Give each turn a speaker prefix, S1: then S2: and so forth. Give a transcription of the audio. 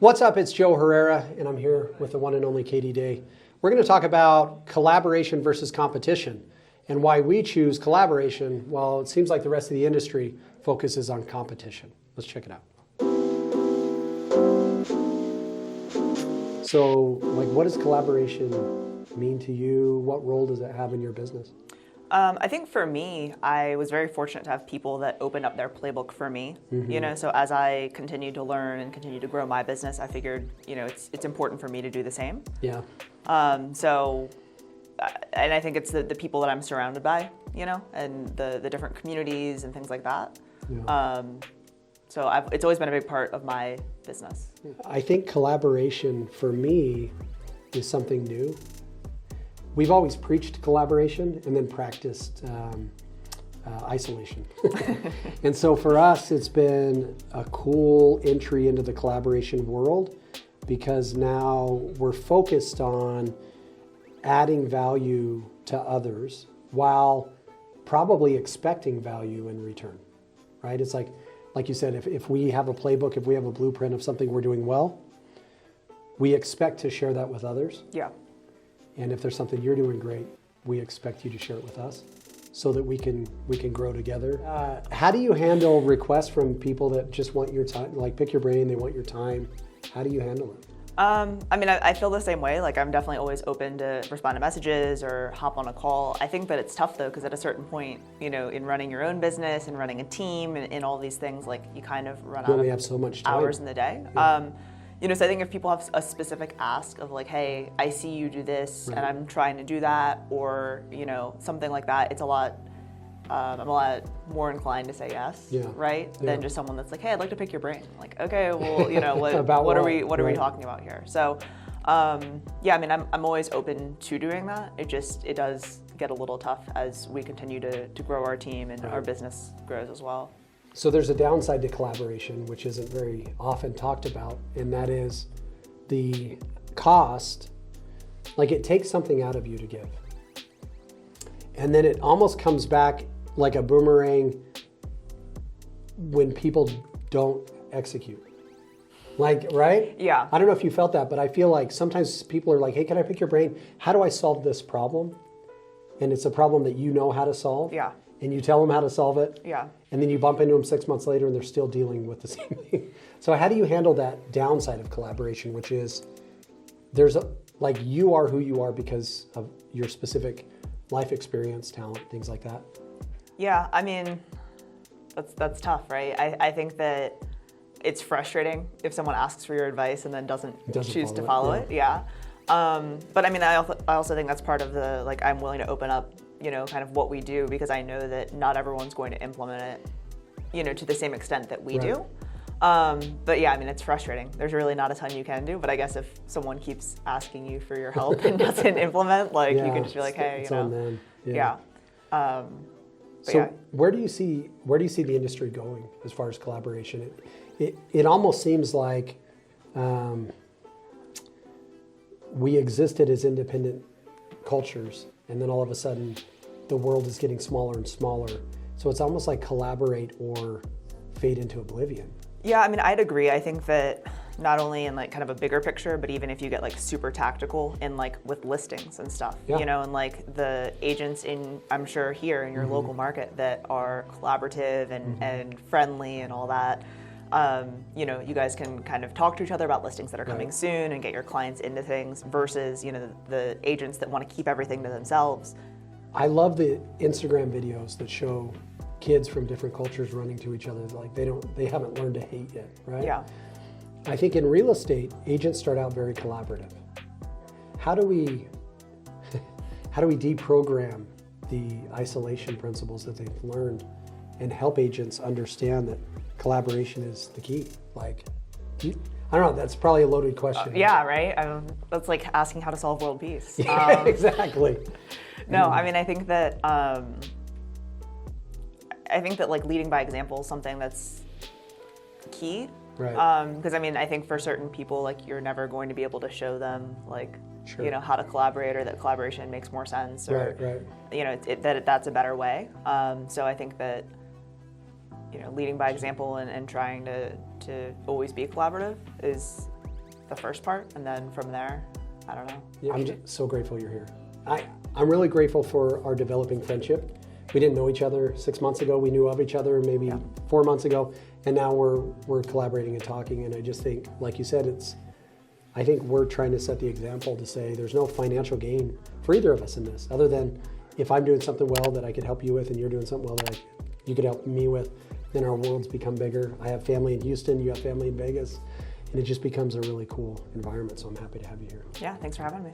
S1: What's up? It's Joe Herrera, and I'm here with the one and only Katie Day. We're going to talk about collaboration versus competition and why we choose collaboration while it seems like the rest of the industry focuses on competition. Let's check it out. So, what does collaboration mean to you? What role does it have in your business?
S2: I think for me, I was very fortunate to have people that opened up their playbook for me. So as I continued to learn and continue to grow my business, I figured, it's important for me to do the same.
S1: Yeah.
S2: And I think it's the people that I'm surrounded by, and the different communities and things like that.
S1: Yeah.
S2: It's always been a big part of my business.
S1: I think collaboration for me is something new. We've always preached collaboration and then practiced isolation. And so for us, it's been a cool entry into the collaboration world because now we're focused on adding value to others while probably expecting value in return, right? It's like you said, if we have a playbook, if we have a blueprint of something we're doing well, we expect to share that with others.
S2: Yeah.
S1: And if there's something you're doing great, we expect you to share it with us so that we can grow together. How do you handle requests from people that just want your time, like pick your brain, they want your time? How do you handle it?
S2: I feel the same way. I'm definitely always open to respond to messages or hop on a call. I think that it's tough though, because at a certain point, in running your own business and running a team and all these things, you kind of run out of
S1: have so much time.
S2: Hours in the day.
S1: Yeah.
S2: So I think if people have a specific ask of hey, I see you do this
S1: Right.
S2: and I'm trying to do that, or, something like that, it's I'm a lot more inclined to say yes,
S1: Yeah.
S2: right?
S1: Yeah.
S2: Than just someone that's hey, I'd like to pick your brain. Okay, well,
S1: About
S2: what are
S1: what?
S2: we
S1: Right.
S2: talking about here? So, I'm always open to doing that. It does get a little tough as we continue to grow our team and
S1: Right.
S2: our business grows as well.
S1: So there's a downside to collaboration, which isn't very often talked about, and that is the cost. It takes something out of you to give. And then it almost comes back like a boomerang when people don't execute. Right?
S2: Yeah.
S1: I don't know if you felt that, but I feel like sometimes people are hey, can I pick your brain? How do I solve this problem? And it's a problem that you know how to solve.
S2: Yeah.
S1: And you tell them how to solve it.
S2: Yeah.
S1: And then you bump into them 6 months later and they're still dealing with the same thing. So how do you handle that downside of collaboration, which is you are who you are because of your specific life experience, talent, things like that?
S2: Yeah, that's tough, right? I think that it's frustrating if someone asks for your advice and then doesn't choose to follow it. Yeah. But I also think that's part of the I'm willing to open up, kind of what we do, because I know that not everyone's going to implement it, to the same extent that we
S1: Right.
S2: do. But yeah, it's frustrating. There's really not a ton you can do, but I guess if someone keeps asking you for your help and doesn't implement, you can just be hey,
S1: it's on them.
S2: Yeah.
S1: So
S2: yeah.
S1: where do you see the industry going as far as collaboration? It almost seems like we existed as independent cultures, and then all of a sudden the world is getting smaller and smaller. So it's almost like collaborate or fade into oblivion.
S2: Yeah, I'd agree. I think that not only in kind of a bigger picture, but even if you get super tactical in with listings and stuff,
S1: Yeah.
S2: and the agents I'm sure here in your local market that are collaborative and friendly and all that, you guys can kind of talk to each other about listings that are coming
S1: Right.
S2: soon and get your clients into things versus, the agents that want to keep everything to themselves.
S1: I love the Instagram videos that show kids from different cultures running to each other. They haven't learned to hate yet, right?
S2: Yeah.
S1: I think in real estate, agents start out very collaborative. How do we deprogram the isolation principles that they've learned and help agents understand that collaboration is the key? I don't know, that's probably a loaded question.
S2: Yeah, right? That's like asking how to solve world peace.
S1: Yeah, exactly.
S2: No, I think that leading by example is something that's key.
S1: Right.
S2: Because I think for certain people, you're never going to be able to show them
S1: Sure.
S2: how to collaborate, or that collaboration makes more sense, or
S1: Right.
S2: that that's a better way. So I think that leading by example and trying to always be collaborative is the first part, and then from there, I don't know.
S1: Yeah, I'm just so grateful you're here. I'm really grateful for our developing friendship. We didn't know each other 6 months ago. We knew of each other maybe 4 months ago, and now we're collaborating and talking. And I just think, like you said, I think we're trying to set the example to say there's no financial gain for either of us in this, other than if I'm doing something well that I could help you with, and you're doing something well that you could help me with, then our worlds become bigger. I have family in Houston, you have family in Vegas, and it just becomes a really cool environment. So I'm happy to have you here.
S2: Yeah, thanks for having me.